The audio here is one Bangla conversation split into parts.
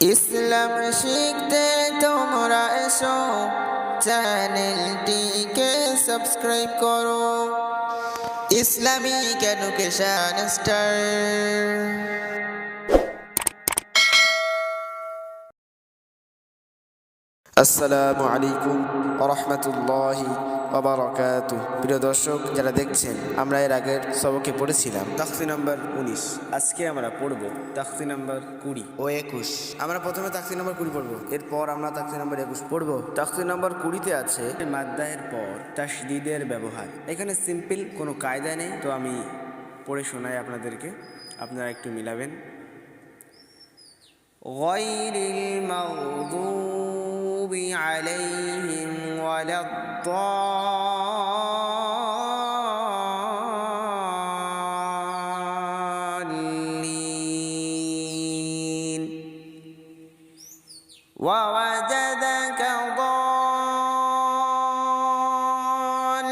ইসলাম শিখতে তোমরা এসো, চ্যানেলটিকে সাবস্ক্রাইব করো। Islamic education star. আসসালামু আলাইকুম ওয়া রাহমাতুল্লাহি ওয়া বারাকাতুহু। প্রিয় দর্শক যারা দেখছেন, আমরা এর আগের সবকে পড়েছিলাম তাখতি নাম্বার 19। আজকে আমরা পড়ব তাখতি নাম্বার 20 ও 21। আমরা প্রথমে তাখতি নাম্বার 20 পড়ব, এরপর আমরা তাখতি নাম্বার 21 পড়ব। তাখতি নাম্বার 20-তে আছে মাদ্দাহের পর তাশদীদের ব্যবহার। এখানে সিম্পল কোনো কায়দা নেই, তো আমি পড়ে শোনাই আপনাদেরকে, আপনারা একটু মিলাবেন। গায়রিল মাগদুবি আলাইহিম ওয়ালাদ-দাল্লিন। ওয়াওয়াজাদাকা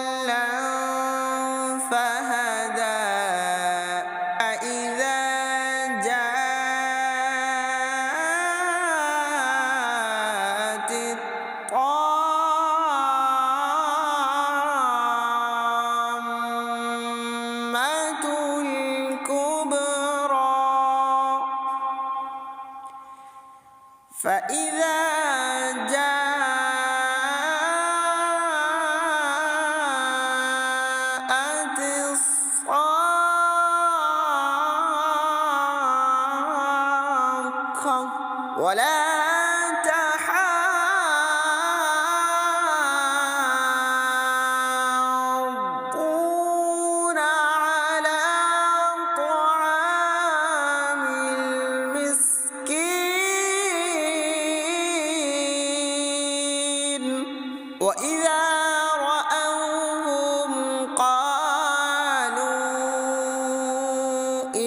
দাল্লান ফাহাদা। ইযা জাআতিত তাম্মাতুল কুবরা। فإذا جاءت الصاخة ولا تحاضون على طعام المسكين وإذا رأوهم قالوا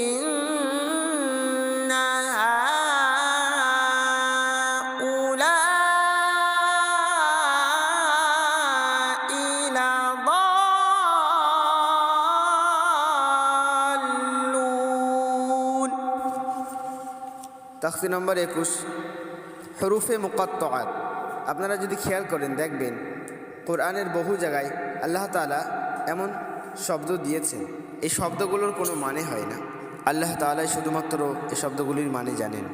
إن هؤلاء لضالون। তাখতি নম্বর 21, হরুফে মুকাত্তাআত। আপনারা যদি খেয়াল করেন দেখবেন কোরআনের বহু জায়গায় আল্লাহ তাআলা এমন শব্দ দিয়েছেন, এই শব্দগুলোর কোনো মানে হয় না। আল্লাহ তাআলাই শুধুমাত্র এই শব্দগুলির মানে জানেন।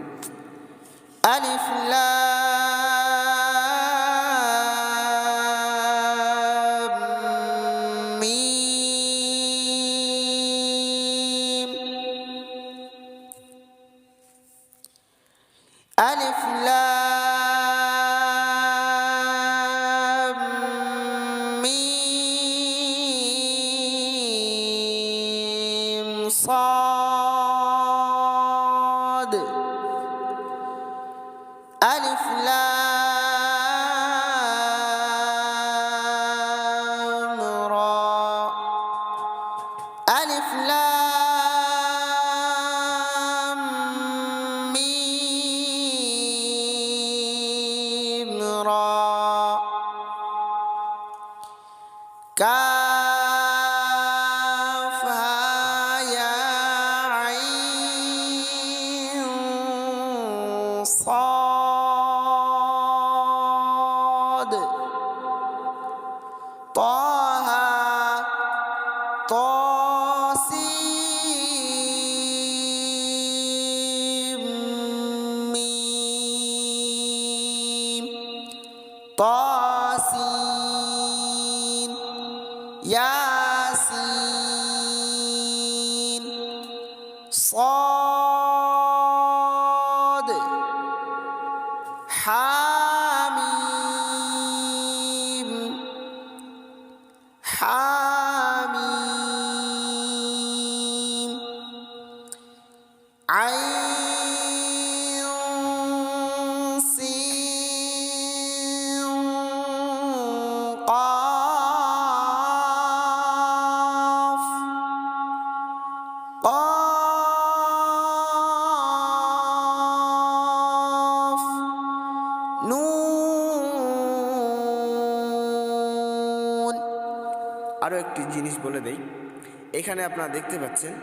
আলিফ লাম মিম। আলিফ লাম মিম صاد। আলিফ লাম রা। আলিফ লাম মিম রা। কাফ হা ইয়া আইন صاد। طه طاسيم ميم طاسين ياسين صاد حاميم حاميم عين سين قاف قاف নুন। আরও একটি জিনিস বলে দেই, এখানে আপনারা দেখতে পাচ্ছেন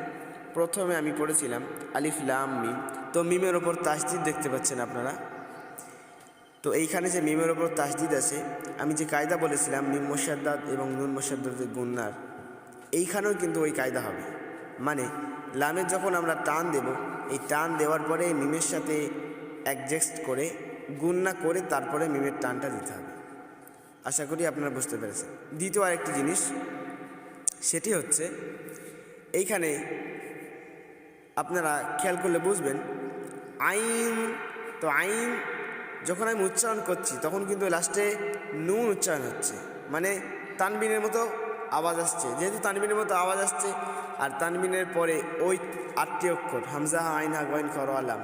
প্রথমে আমি পড়েছিলাম আলিফ লাম মিম, তো মিমের ওপর তাসদিদ দেখতে পাচ্ছেন আপনারা। তো এইখানে যে মিমের ওপর তাসদিদ আছে, আমি যে কায়দা বলেছিলাম মিম মুশাদ্দাদ এবং নুন মুশাদ্দাদের গুন্নার, এইখানেও কিন্তু ওই কায়দা হবে। মানে লামের যখন আমরা টান দেব, এই টান দেওয়ার পরে মিমের সাথে অ্যাডজাস্ট করে গুন্না করে তারপরে মিমের টানটা দিতে হবে। আশা করি আপনারা বুঝতে পেরেছেন। দ্বিতীয় আরেকটি জিনিস, সেটি হচ্ছে এইখানে আপনারা খেয়াল করলে বুঝবেন, আইন, তো আইন যখন আমি উচ্চারণ করছি তখন কিন্তু লাস্টে নুন উচ্চারণ হচ্ছে, মানে তানবিনের মতো আওয়াজ আসছে। যেহেতু তানবিনের মতো আওয়াজ আসছে, আর তানবিনের পরে ওই 8টি অক্ষর হামজা আইন হা গইন খর আলাম,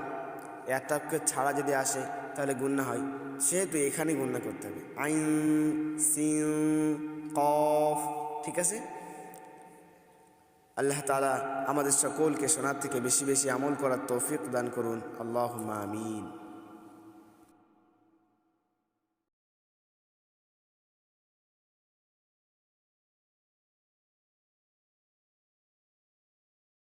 এই 8টা অক্ষর ছাড়া যদি আসে তাহলে গুন্না হয়। সেহেতু এখানে গুন্না করতে হবে, আইন সিন কফ। ঠিক আছে? আল্লাহ তাআলা আমাদের সকলকে শোনার থেকে বেশি বেশি আমল করার তৌফিক দান করুন। আল্লাহুম্মা আমিন।